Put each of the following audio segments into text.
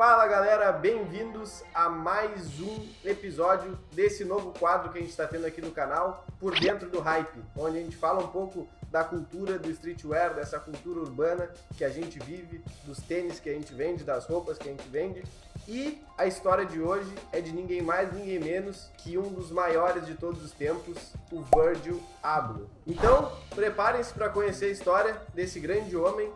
Fala galera, bem-vindos a mais um episódio desse novo quadro que a gente está tendo aqui no canal, Por Dentro do Hype, onde a gente fala um pouco da cultura do streetwear, dessa cultura urbana que a gente vive, dos tênis que a gente vende, das roupas que a gente vende. E a história de hoje é de ninguém mais, ninguém menos que um dos maiores de todos os tempos, o Virgil Abloh. Então, preparem-se para conhecer a história desse grande homem,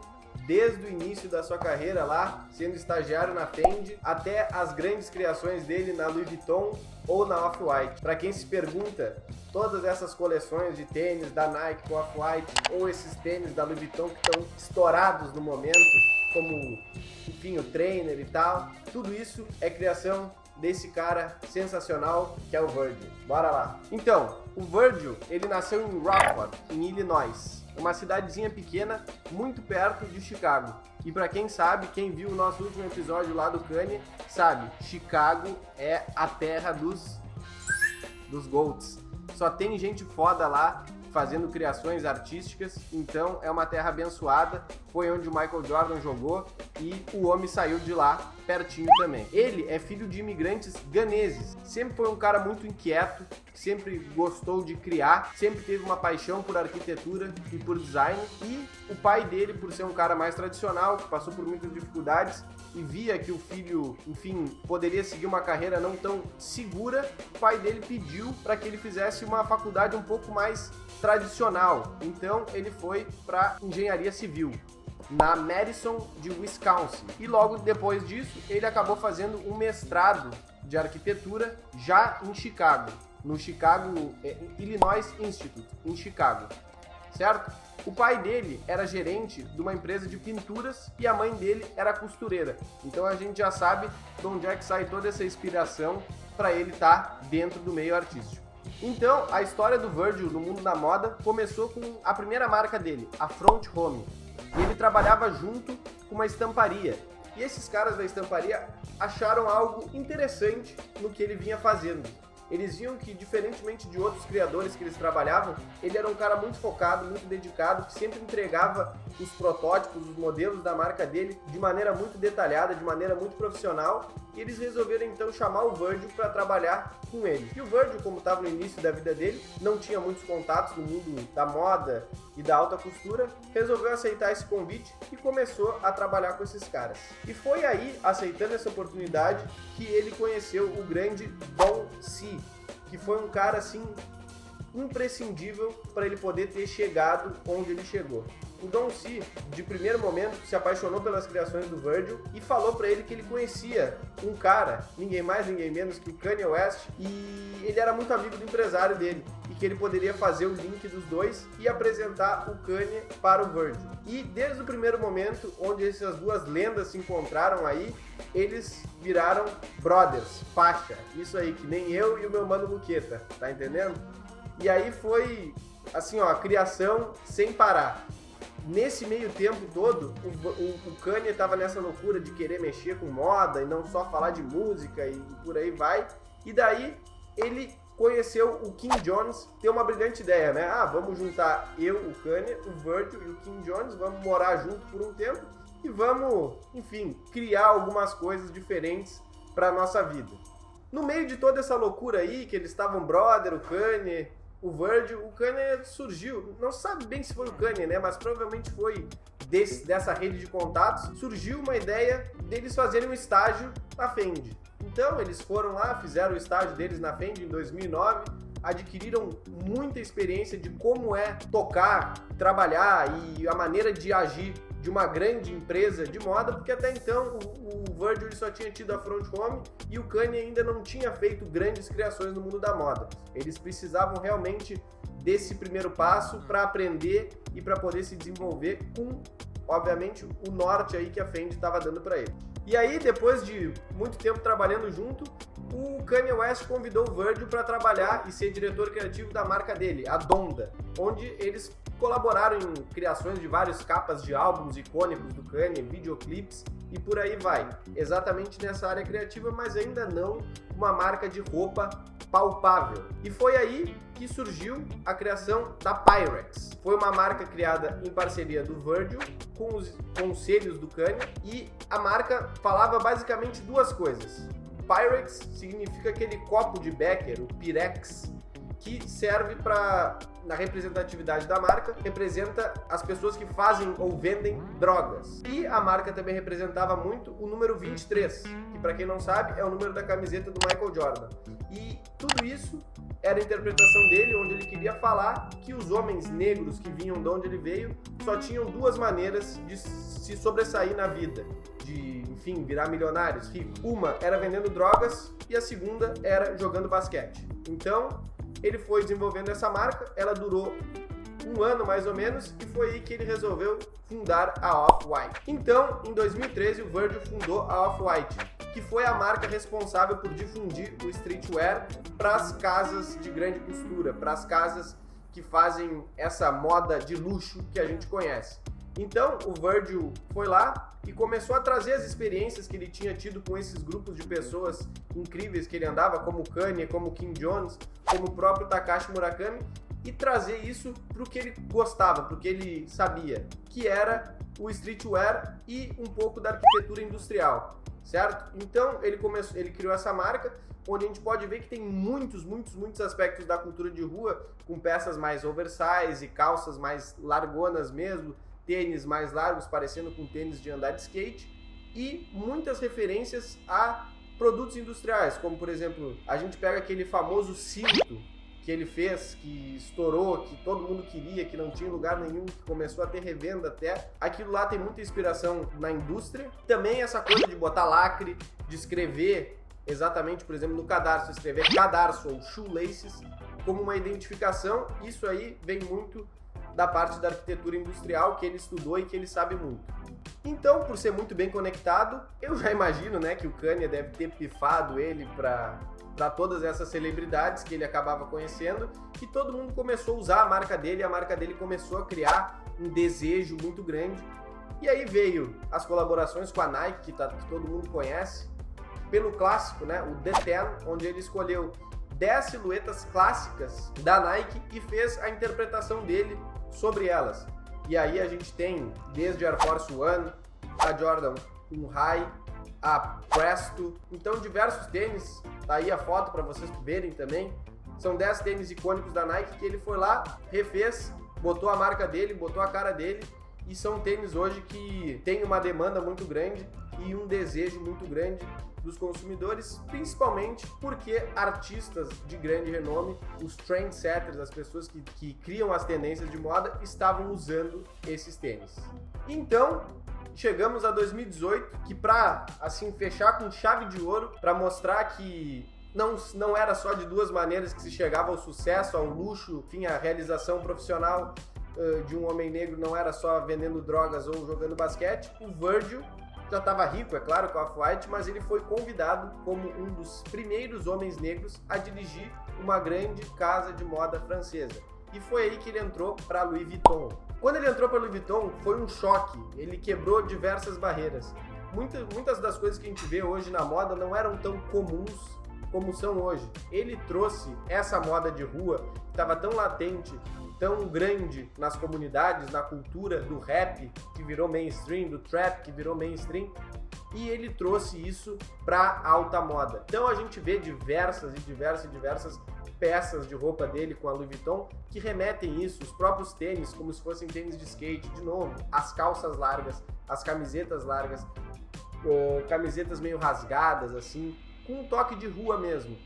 desde o início da sua carreira lá, sendo estagiário na Fendi, até as grandes criações dele na Louis Vuitton ou na Off-White. Para quem se pergunta, todas essas coleções de tênis da Nike com Off-White ou esses tênis da Louis Vuitton que estão estourados no momento, como, enfim, o Trainer e tal, tudo isso é criação desse cara sensacional que é o Virgil. Bora lá! Então, o Virgil, ele nasceu em Rockford, em Illinois, uma cidadezinha pequena, muito perto de Chicago. E pra quem sabe, quem viu o nosso último episódio lá do Kanye, sabe, Chicago é a terra dos GOATs. Só tem gente foda lá, fazendo criações artísticas, então é uma terra abençoada, foi onde o Michael Jordan jogou e o homem saiu de lá pertinho também. Ele é filho de imigrantes ganeses, sempre foi um cara muito inquieto, sempre gostou de criar, sempre teve uma paixão por arquitetura e por design, e o pai dele, por ser um cara mais tradicional, que passou por muitas dificuldades e via que o filho, enfim, poderia seguir uma carreira não tão segura, o pai dele pediu para que ele fizesse uma faculdade um pouco mais tradicional. Então ele foi para engenharia civil na Madison de Wisconsin, e logo depois disso ele acabou fazendo um mestrado de arquitetura já em Chicago, no Chicago Illinois Institute, em Chicago, certo? O pai dele era gerente de uma empresa de pinturas e a mãe dele era costureira. Então a gente já sabe de onde é que sai toda essa inspiração para ele estar dentro do meio artístico. Então, a história do Virgil no mundo da moda começou com a primeira marca dele, a Front Home. E ele trabalhava junto com uma estamparia. E esses caras da estamparia acharam algo interessante no que ele vinha fazendo. Eles viam que, diferentemente de outros criadores que eles trabalhavam, ele era um cara muito focado, muito dedicado, que sempre entregava os protótipos, os modelos da marca dele de maneira muito detalhada, de maneira muito profissional, e eles resolveram então chamar o Virgil para trabalhar com ele. E o Virgil, como estava no início da vida dele, não tinha muitos contatos no mundo da moda e da alta costura, resolveu aceitar esse convite e começou a trabalhar com esses caras. E foi aí, aceitando essa oportunidade, que ele conheceu o grande Don C, que foi um cara assim imprescindível para ele poder ter chegado onde ele chegou. O Don C, de primeiro momento, se apaixonou pelas criações do Virgil e falou para ele que ele conhecia um cara, ninguém mais, ninguém menos que o Kanye West, e ele era muito amigo do empresário dele, e que ele poderia fazer o link dos dois e apresentar o Kanye para o Virgil. E desde o primeiro momento, onde essas duas lendas se encontraram aí, eles viraram brothers, faixa, isso aí, que nem eu e o meu mano Luqueta, tá entendendo? E aí foi, assim ó, a criação sem parar. Nesse meio tempo todo, o Kanye estava nessa loucura de querer mexer com moda e não só falar de música e por aí vai. E daí ele conheceu o Kim Jones, tem uma brilhante ideia, né? Vamos juntar eu, o Kanye, o Virgil e o Kim Jones, vamos morar junto por um tempo e vamos, enfim, criar algumas coisas diferentes para nossa vida. No meio de toda essa loucura aí, que eles estavam brother, o Kanye, o Virgil, o Kanye surgiu, não se sabe bem se foi o Kanye, né, mas provavelmente foi dessa rede de contatos, surgiu uma ideia deles fazerem um estágio na Fendi. Então eles foram lá, fizeram o estágio deles na Fendi em 2009, adquiriram muita experiência de como é tocar, trabalhar e a maneira de agir de uma grande empresa de moda, porque até então o Virgil só tinha tido a Front Home e o Kanye ainda não tinha feito grandes criações no mundo da moda. Eles precisavam realmente desse primeiro passo para aprender e para poder se desenvolver com, obviamente, o norte aí que a Fendi estava dando para ele. E aí, depois de muito tempo trabalhando junto, o Kanye West convidou o Virgil para trabalhar e ser diretor criativo da marca dele, a Donda, onde eles colaboraram em criações de várias capas de álbuns icônicos do Kanye, videoclipes e por aí vai. Exatamente nessa área criativa, mas ainda não uma marca de roupa palpável. E foi aí que surgiu a criação da Pyrex. Foi uma marca criada em parceria do Virgil com os selhos do Kanye, e a marca falava basicamente duas coisas. Pyrex significa aquele copo de Becker, o Pyrex, que serve para, na representatividade da marca, representa as pessoas que fazem ou vendem drogas. E a marca também representava muito o número 23, que para quem não sabe é o número da camiseta do Michael Jordan. E tudo isso era a interpretação dele, onde ele queria falar que os homens negros que vinham de onde ele veio só tinham duas maneiras de se sobressair na vida, de, enfim, virar milionários, ricos. Uma era vendendo drogas e a segunda era jogando basquete. Então, ele foi desenvolvendo essa marca, ela durou um ano mais ou menos, e foi aí que ele resolveu fundar a Off-White. Então, em 2013, o Virgil fundou a Off-White, que foi a marca responsável por difundir o streetwear para as casas de grande costura, para as casas que fazem essa moda de luxo que a gente conhece. Então, o Virgil foi lá e começou a trazer as experiências que ele tinha tido com esses grupos de pessoas incríveis que ele andava, como o Kanye, como o Kim Jones, como o próprio Takashi Murakami, e trazer isso para o que ele gostava, para o que ele sabia, que era o streetwear e um pouco da arquitetura industrial, certo? Então, ele criou essa marca, onde a gente pode ver que tem muitos aspectos da cultura de rua, com peças mais oversize, calças mais largonas mesmo, tênis mais largos, parecendo com tênis de andar de skate, e muitas referências a produtos industriais, como por exemplo, a gente pega aquele famoso cinto que ele fez, que estourou, que todo mundo queria, que não tinha lugar nenhum, que começou a ter revenda até. Aquilo lá tem muita inspiração na indústria. Também essa coisa de botar lacre, de escrever exatamente, por exemplo, no cadarço, escrever cadarço ou shoelaces como uma identificação. Isso aí vem muito da parte da arquitetura industrial que ele estudou e que ele sabe muito. Então, por ser muito bem conectado, eu já imagino, né, que o Kanye deve ter pifado ele para todas essas celebridades que ele acabava conhecendo, e todo mundo começou a usar a marca dele, e a marca dele começou a criar um desejo muito grande. E aí veio as colaborações com a Nike, que todo mundo conhece, pelo clássico, né, o The 10, onde ele escolheu 10 silhuetas clássicas da Nike e fez a interpretação dele sobre elas. E aí a gente tem desde a Air Force One, a Jordan 1 High, a Presto, então diversos tênis, tá aí a foto para vocês verem também. São 10 tênis icônicos da Nike que ele foi lá, refez, botou a marca dele, botou a cara dele, e são tênis hoje que tem uma demanda muito grande e um desejo muito grande dos consumidores, principalmente porque artistas de grande renome, os trendsetters, as pessoas que criam as tendências de moda, estavam usando esses tênis. Então, chegamos a 2018, que para assim fechar com chave de ouro, para mostrar que não era só de duas maneiras que se chegava ao sucesso, ao luxo, enfim, a realização profissional de um homem negro não era só vendendo drogas ou jogando basquete. O Virgil já estava rico, é claro, com a Off-White, mas ele foi convidado como um dos primeiros homens negros a dirigir uma grande casa de moda francesa. E foi aí que ele entrou para Louis Vuitton. Quando ele entrou para Louis Vuitton, foi um choque, ele quebrou diversas barreiras. Muitas das coisas que a gente vê hoje na moda não eram tão comuns como são hoje. Ele trouxe essa moda de rua, que estava tão latente, tão grande nas comunidades, na cultura do rap, que virou mainstream, do trap, que virou mainstream, e ele trouxe isso para alta moda. Então a gente vê diversas peças de roupa dele com a Louis Vuitton que remetem isso, os próprios tênis, como se fossem tênis de skate, de novo, as calças largas, as camisetas largas, camisetas meio rasgadas, assim, com um toque de rua mesmo.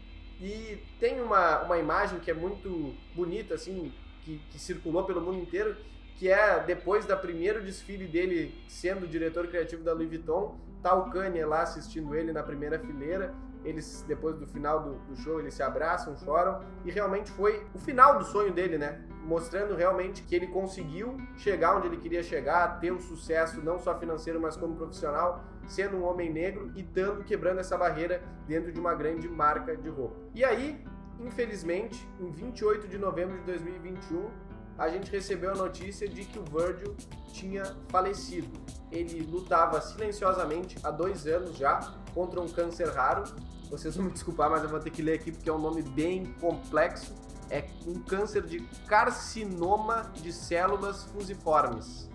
E tem uma imagem que é muito bonita, assim, que circulou pelo mundo inteiro, que é depois do primeiro desfile dele sendo diretor criativo da Louis Vuitton, tá o Kanye lá assistindo ele na primeira fileira. Eles, depois do final do show, eles se abraçam, choram, e realmente foi o final do sonho dele, né? Mostrando realmente que ele conseguiu chegar onde ele queria chegar, ter um sucesso não só financeiro, mas como profissional, sendo um homem negro e quebrando essa barreira dentro de uma grande marca de roupa. E aí, infelizmente, em 28 de novembro de 2021, a gente recebeu a notícia de que o Virgil tinha falecido. Ele lutava silenciosamente há 2 anos já contra um câncer raro. Vocês vão me desculpar, mas eu vou ter que ler aqui porque é um nome bem complexo. É um câncer de carcinoma de células fusiformes.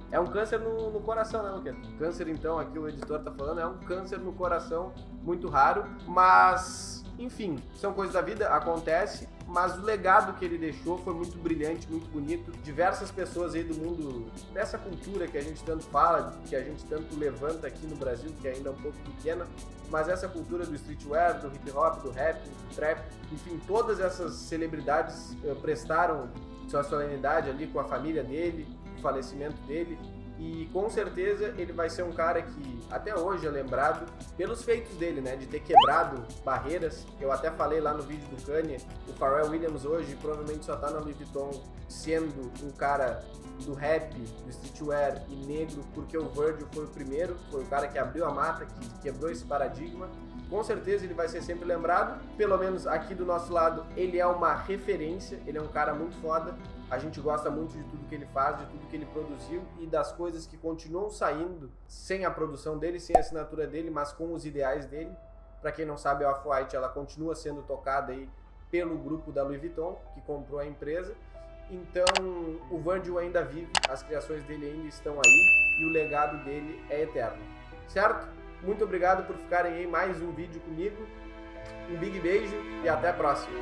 É um câncer no coração, né, Luqueta? Câncer, então, aqui o editor tá falando, é um câncer no coração muito raro, mas, enfim, são coisas da vida, acontece, mas o legado que ele deixou foi muito brilhante, muito bonito. Diversas pessoas aí do mundo, dessa cultura que a gente tanto fala, que a gente tanto levanta aqui no Brasil, que ainda é um pouco pequena, mas essa cultura do streetwear, do hip hop, do rap, do trap, enfim, todas essas celebridades prestaram sua solenidade ali com a família dele, o falecimento dele, e com certeza ele vai ser um cara que até hoje é lembrado pelos feitos dele, né, de ter quebrado barreiras. Eu até falei lá no vídeo do Kanye, o Pharrell Williams hoje provavelmente só tá na Louis Vuitton sendo um cara do rap, do streetwear e negro, porque o Virgil foi o primeiro, foi o cara que abriu a mata, que quebrou esse paradigma. Com certeza ele vai ser sempre lembrado, pelo menos aqui do nosso lado, ele é uma referência, ele é um cara muito foda, a gente gosta muito de tudo que ele faz, de tudo que ele produziu e das coisas que continuam saindo sem a produção dele, sem a assinatura dele, mas com os ideais dele. Para quem não sabe, a Off-White ela continua sendo tocada aí pelo grupo da Louis Vuitton, que comprou a empresa. Então o Virgil ainda vive, as criações dele ainda estão aí e o legado dele é eterno, certo? Muito obrigado por ficarem em mais um vídeo comigo, um big beijo e até a próxima!